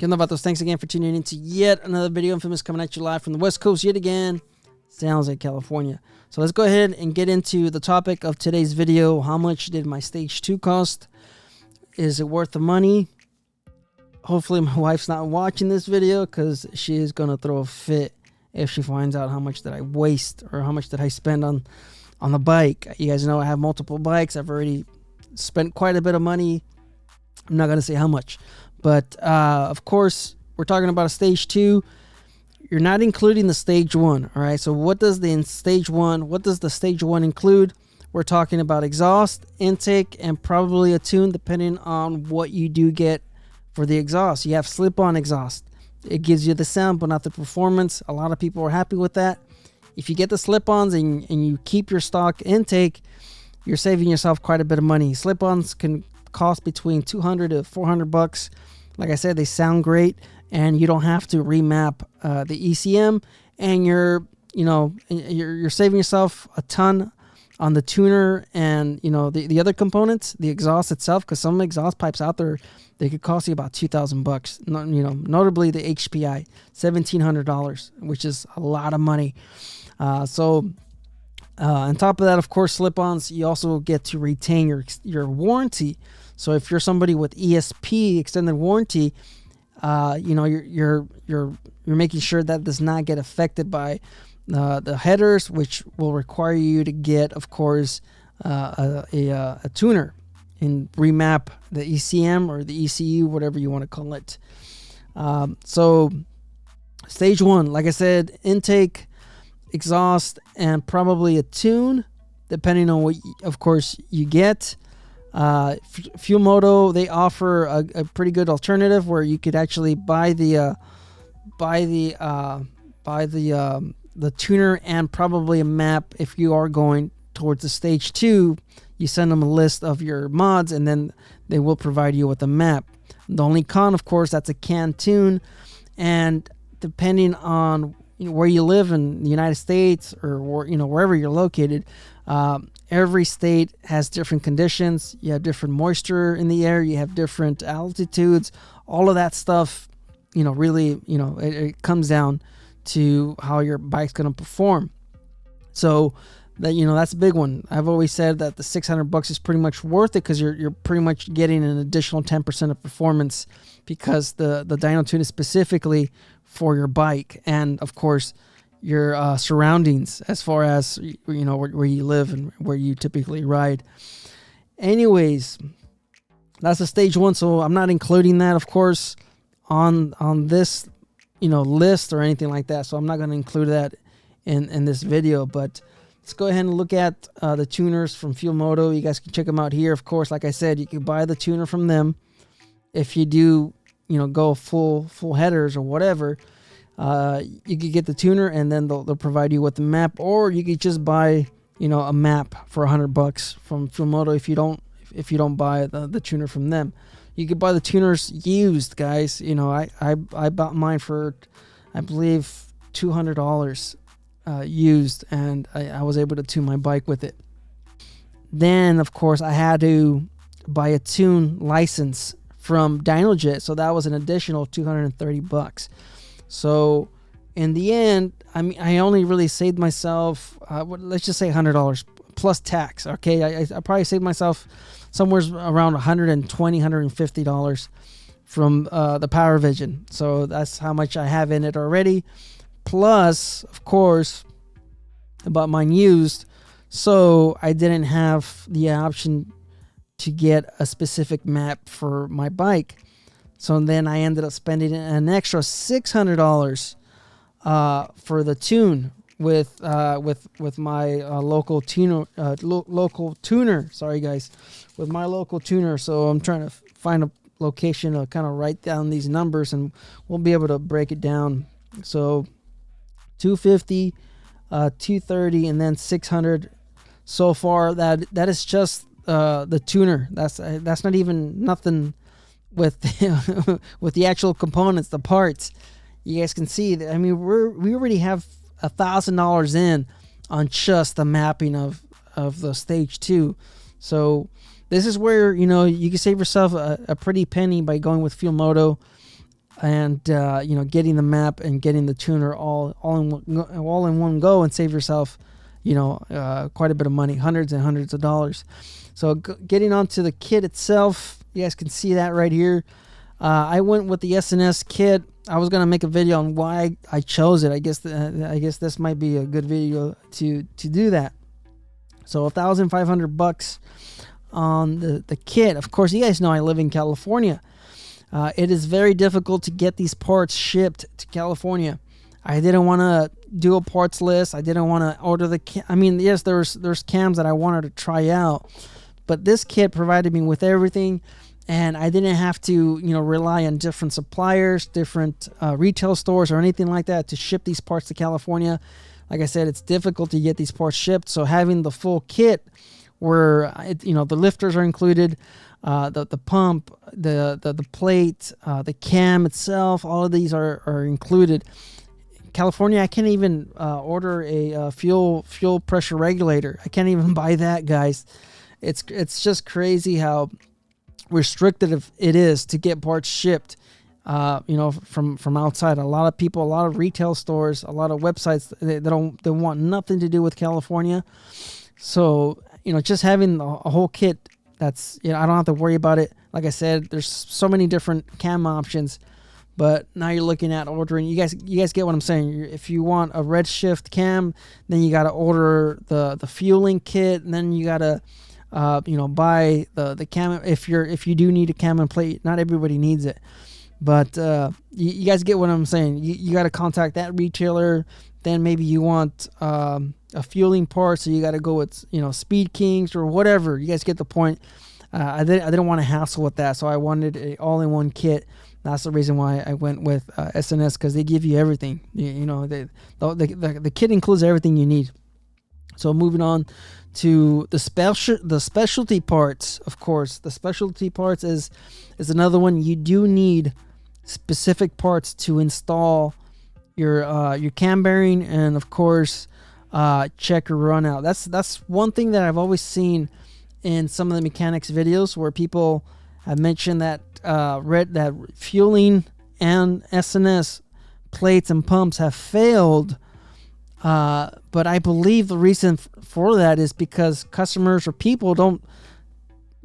Vatos, thanks again for tuning in to yet another video. Infamous coming at you live from the West Coast yet again, San Jose, California. So let's go ahead and get into the topic of today's video. How much did my Stage 2 cost? Is it worth the money? Hopefully my wife's not watching this video because she is going to throw a fit if she finds out how much did I waste or how much did I spend on the bike. You guys know I have multiple bikes. I've already spent quite a bit of money. I'm not going to say how much. But, of course, we're talking about a Stage 2. You're not including the Stage 1, all right? So what does the Stage 1 include? We're talking about exhaust, intake, and probably a tune depending on what you do get for the exhaust. You have slip-on exhaust. It gives you the sound, but not the performance. A lot of people are happy with that. If you get the slip-ons and you keep your stock intake, you're saving yourself quite a bit of money. Slip-ons can cost between $200 to $400. Like I said, they sound great, and you don't have to remap the ECM, and you're saving yourself a ton on the tuner and the other components, the exhaust itself, because some exhaust pipes out there, they could cost you about $2,000. Notably the HPI, $1,700, which is a lot of money. On top of that, of course, slip-ons, you also get to retain your warranty. So if you're somebody with ESP, extended warranty, you're making sure that does not get affected by the headers, which will require you to get, of course, a tuner and remap the ECM or the ECU, whatever you want to call it. So Stage 1, like I said, intake, exhaust, and probably a tune, depending on what, of course, you get. Flo-Moto, they offer a pretty good alternative where you could actually buy the tuner and probably a map. If you are going towards the Stage 2, you send them a list of your mods and then they will provide you with a map. The only con, of course, that's a canned tune, and depending on where you live in the United States or wherever you're located, every state has different conditions. You have different moisture in the air. You have different altitudes. All of that stuff, really, it comes down to how your bike's going to perform. So that, that's a big one. I've always said that the $600 is pretty much worth it because you're pretty much getting an additional 10% of performance because the dyno tune is specifically for your bike and, of course, your surroundings as far as where you live and where you typically ride. Anyways, that's the Stage 1, so I'm not including that, of course, on this list or anything like that, so I'm not going to include that in this video. But let's go ahead and look at the tuners from Flo-Moto. You guys can check them out here. Of course, like I said, you can buy the tuner from them. If you do go full headers or whatever, you could get the tuner and then they'll provide you with the map, or you could just buy a map for $100 from Flo-Moto if you don't buy the tuner from them. You could buy the tuners used, guys. I bought mine for, I believe, $200 used, and I was able to tune my bike with it. Then, of course, I had to buy a tune license from Dynojet, so that was an additional $230. So in the end, I only really saved myself, let's just say $100 plus tax. Okay, I probably saved myself somewhere around $120, $150 from the Power Vision. So that's how much I have in it already. Plus, of course, I bought mine used, so I didn't have the option to get a specific map for my bike. So then I ended up spending an extra $600 for the tune with my local tuner. Sorry, guys, with my local tuner. So I'm trying to find a location to kind of write down these numbers, and we'll be able to break it down. So $250, $230, and then $600 so far. That is just the tuner. That's not even nothing with with the actual components, the parts. You guys can see that. We already have $1,000 in on just the mapping of the Stage 2. So this is where you can save yourself a pretty penny by going with Flo-Moto. and getting the map and getting the tuner all in one go, and save yourself quite a bit of money, hundreds and hundreds of dollars. So getting onto the kit itself, you guys can see that right here. I went with the S&S Kit. I was gonna make a video on why I chose it. I guess this might be a good video to do that. So $1,500 on the kit. Of course, you guys know I live in California. It is very difficult to get these parts shipped to California. I didn't want to do a parts list. I didn't want to order the yes, there's cams that I wanted to try out, but this kit provided me with everything, and I didn't have to rely on different suppliers, different retail stores, or anything like that to ship these parts to California. Like I said, it's difficult to get these parts shipped. So having the full kit, where the lifters are included, the pump, the plate, the cam itself, all of these are included. California, I can't even order a fuel pressure regulator. I can't even buy that, guys. It's just crazy how restrictive it is to get parts shipped from outside. A lot of people, a lot of retail stores, a lot of websites, they want nothing to do with California. So just having a whole kit, that's I don't have to worry about it. Like I said, there's so many different cam options, but now you're looking at ordering. You guys get what I'm saying. If you want a redshift cam, then you got to order the fueling kit, and then you got to buy the cam if you do need a cam and plate. Not everybody needs it, but you guys get what I'm saying. You got to contact that retailer. Then maybe you want a fueling part, so you got to go with Speed Kings or whatever. You guys get the point. I didn't want to hassle with that, so I wanted a all-in-one kit. That's the reason why I went with S&S, because they give you everything. The kit includes everything you need. So moving on to the specialty parts. Of course, the specialty parts is another one. You do need specific parts to install your cam bearing, and of course check your runout. That's one thing that I've always seen in some of the mechanics videos, where people have mentioned that that fueling and S&S plates and pumps have failed. But I believe the reason for that is because customers or people don't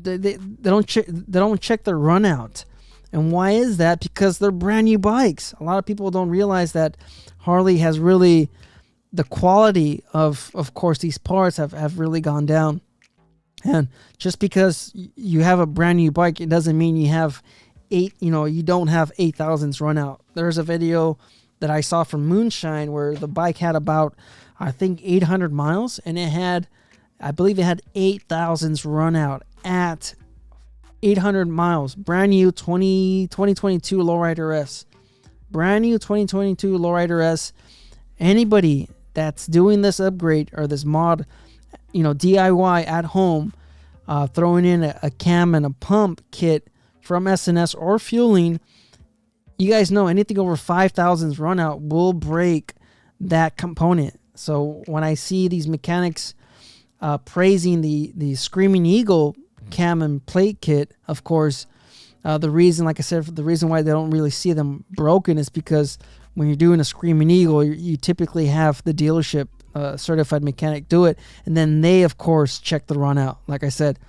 check their runout. And why is that? Because they're brand new bikes. A lot of people don't realize that Harley has really, the quality of course these parts have really gone down. And just because you have a brand new bike, it doesn't mean you have you don't have 8,000s run out. There's a video that I saw from Moonshine where the bike had about, I think, 800 miles, and I believe it had 8,000s run out at 800 miles. Brand new 2022 Lowrider S. Brand new 2022 Lowrider S. Anybody that's doing this upgrade or this mod, DIY at home, throwing in a cam and a pump kit from S&S or fueling, you guys know anything over 5,000's run out will break that component. So when I see these mechanics praising the Screaming Eagle cam and plate kit, of course, the reason, like I said, the reason why they don't really see them broken is because when you're doing a Screaming Eagle, you typically have the dealership certified mechanic do it, and then they, of course, check the run out. Like I said,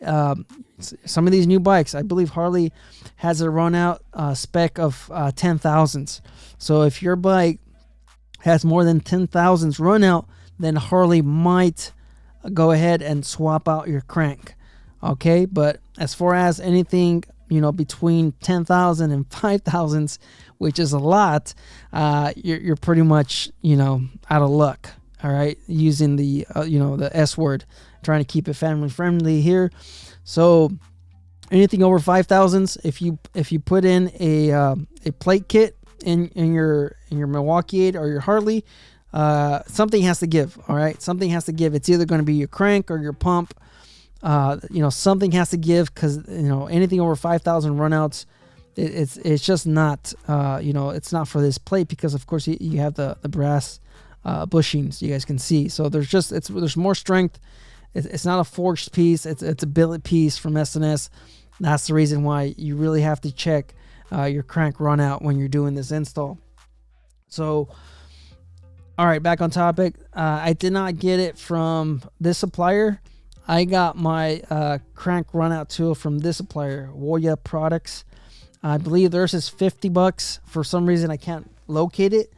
some of these new bikes, I believe Harley has a run out spec of 10,000s. So if your bike has more than 10,000s run out, then Harley might go ahead and swap out your crank. Okay, but as far as anything between 10,000 and 5,000s, which is a lot, you're pretty much out of luck. All right, using the the S word, trying to keep it family friendly here. So anything over 5,000s, if you put in a plate kit in your Milwaukee 8 or your Harley, something has to give. All right, something has to give. It's either going to be your crank or your pump. Something has to give, because anything over 5,000 runouts, it's just not it's not for this plate, because of course you have the brass bushings, you guys can see. So there's more strength. It's not a forged piece. It's a billet piece from S&S. That's the reason why you really have to check your crank run out when you're doing this install. So, all right, back on topic. I did not get it from this supplier. I got my crank runout tool from this supplier, Woya Products. I believe theirs is $50. For some reason, I can't locate it.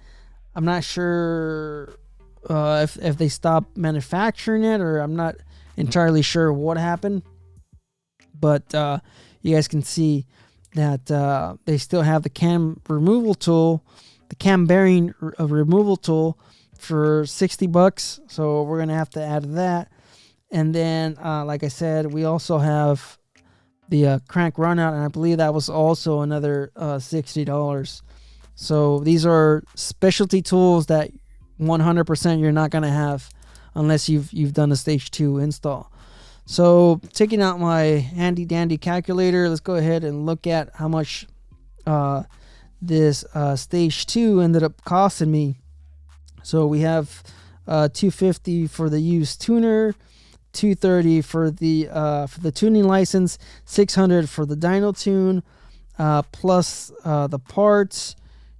I'm not sure if they stopped manufacturing it, or I'm not entirely sure what happened. But you guys can see that they still have the cam removal tool, the cam bearing removal tool for $60. So we're gonna have to add that. And then, like I said, we also have the crank runout, and I believe that was also another $60. So these are specialty tools that 100% you're not gonna have unless you've done a stage 2 install. So taking out my handy dandy calculator, let's go ahead and look at how much this stage 2 ended up costing me. So we have $250 for the used tuner, $230 for the tuning license, $600 for the dyno tune, plus the parts.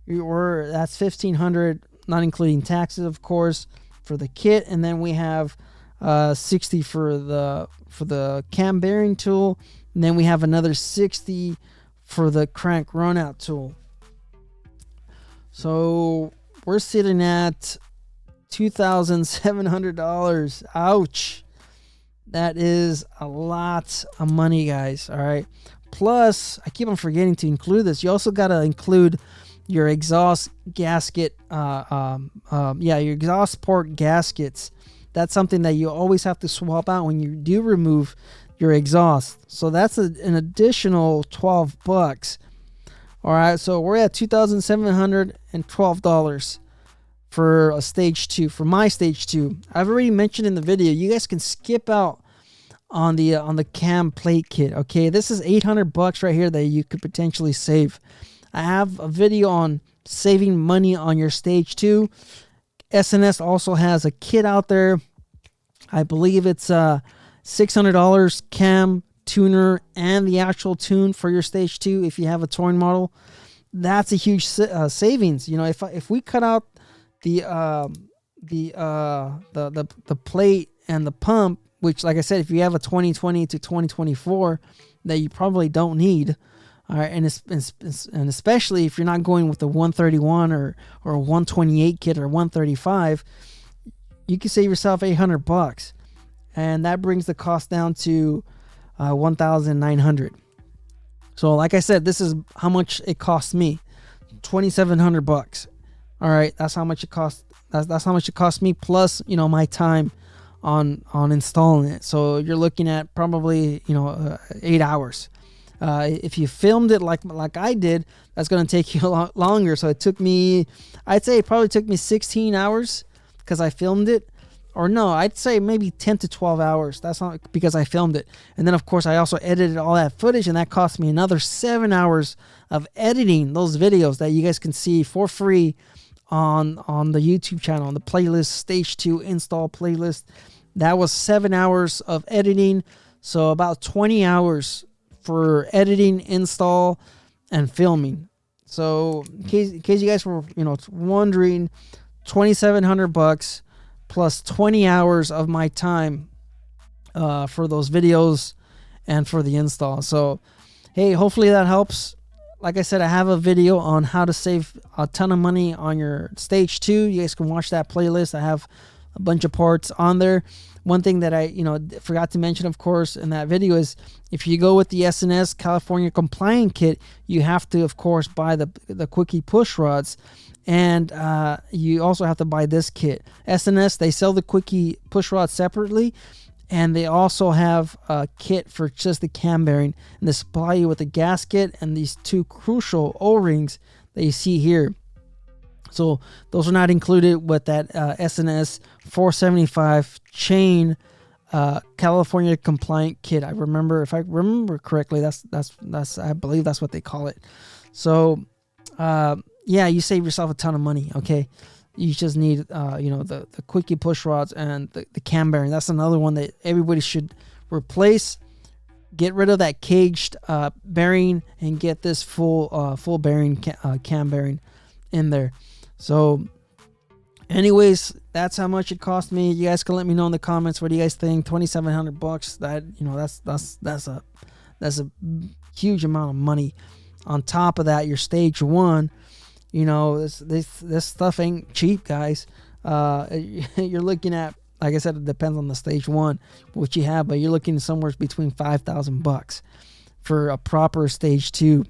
That's $1,500, not including taxes, of course, for the kit. And then we have $60 for the cam bearing tool, and then we have another $60 for the crank runout tool. So we're sitting at $2,700. Ouch. That is a lot of money, guys. All right. Plus, I keep on forgetting to include this. You also got to include your exhaust gasket. Your exhaust port gaskets. That's something that you always have to swap out when you do remove your exhaust. So that's an additional $12. All right. So we're at $2,712 for a stage 2, for my stage 2. I've already mentioned in the video, you guys can skip out on the cam plate kit. Okay, this is $800 right here that you could potentially save. I have a video on saving money on your stage 2. S&S also has a kit out there. I believe it's $600 cam, tuner, and the actual tune for your stage 2 if you have a touring model. That's a huge savings. You know, if we cut out the plate and the pump, which, like I said, if you have a 2020 to 2024 that you probably don't need, all right, and especially if you're not going with the 131 or 128 kit or 135, you can save yourself $800, and that brings the cost down to $1,900. So, like I said, this is how much it cost me, $2,700. All right, that's how much it cost. That's how much it cost me, plus, you know, my time on installing it. So you're looking at probably, 8 hours. If you filmed it like I did, that's going to take you a lot longer. So it took me, I'd say it probably took me 16 hours because I filmed it. Or no, I'd say maybe 10 to 12 hours. That's not because I filmed it. And then, of course, I also edited all that footage, and that cost me another 7 hours of editing those videos that you guys can see for free on the YouTube channel, on the playlist, Stage 2 install playlist. That was 7 hours of editing. So about 20 hours for editing, install, and filming. So in case you guys were wondering, $2,700 plus 20 hours of my time for those videos and for the install. So hey, hopefully that helps. Like I said, I have a video on how to save a ton of money on your stage 2. You guys can watch that playlist. I have a bunch of parts on there. One thing that I forgot to mention, of course, in that video is if you go with the S&S California compliant kit, you have to, of course, buy the quickie push rods, and you also have to buy this kit. S&S, they sell the quickie push rods separately, and they also have a kit for just the cam bearing, and they supply you with a gasket and these 2 crucial O-rings that you see here. So those are not included with that S&S 475 chain California compliant kit. If I remember correctly, that's I believe that's what they call it. So yeah, you save yourself a ton of money. Okay, you just need the quickie push rods and the cam bearing. That's another one that everybody should replace. get rid of that caged bearing and get this full bearing cam bearing in there. So anyways, that's how much it cost me. You guys can let me know in the comments, what do you guys think? $2,700. That, you know, that's a huge amount of money. On top of that, your stage one, you know, this stuff ain't cheap, guys. You're looking at, like I said, it depends on the stage one what you have, but you're looking somewhere between $5,000 for a proper stage two.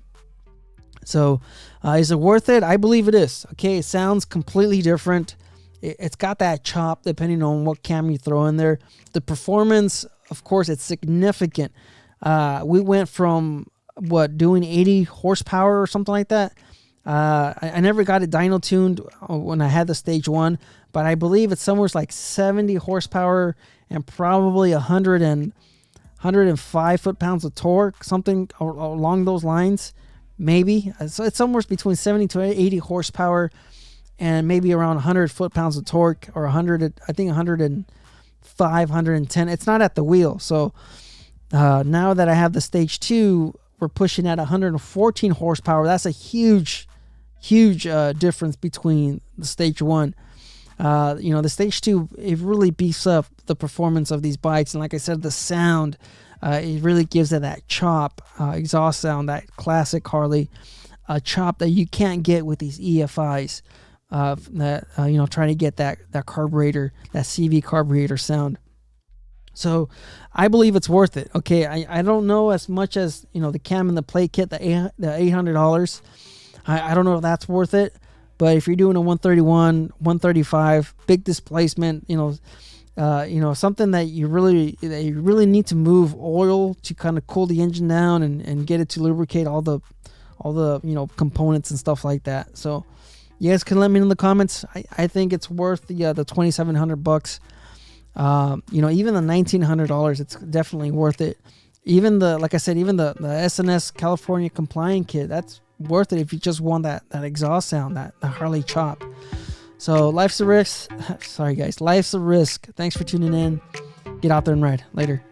So is it worth it? I believe it is. Okay, it sounds completely different. It's got that chop depending on what cam you throw in there. The performance, of course, it's significant. We went from doing 80 horsepower or something like that. I never got it dyno tuned when I had the stage one, but I believe it's somewhere like 70 horsepower and probably 105 foot-pounds of torque, something along those lines, maybe. So it's somewhere between 70 to 80 horsepower and maybe around 100 foot-pounds of torque, or 100, I think 105, 110. It's not at the wheel. So now that I have the stage two, we're pushing at 114 horsepower. That's a huge difference between the stage one. You know, the stage two, it really beefs up the performance of these bikes. And like I said, the sound, it really gives it that chop, exhaust sound, that classic Harley chop that you can't get with these EFIs. You know, trying to get that carburetor, that CV carburetor sound. So I believe it's worth it. Okay, I don't know as much as, you know, the cam and the plate kit, the $800. I don't know if that's worth it, but if you're doing a 131, 135, big displacement, you know, something that you really need to move oil to kind of cool the engine down and get it to lubricate all the you know, components and stuff like that. So you guys can let me know in the comments. I think it's worth the $2,700. You know, even the $1,900, it's definitely worth it. Even like I said, even the S&S California compliant kit, that's worth it if you just want that exhaust sound, the Harley chop. So life's a risk. Sorry guys, life's a risk. Thanks for tuning in. Get out there and ride. Later.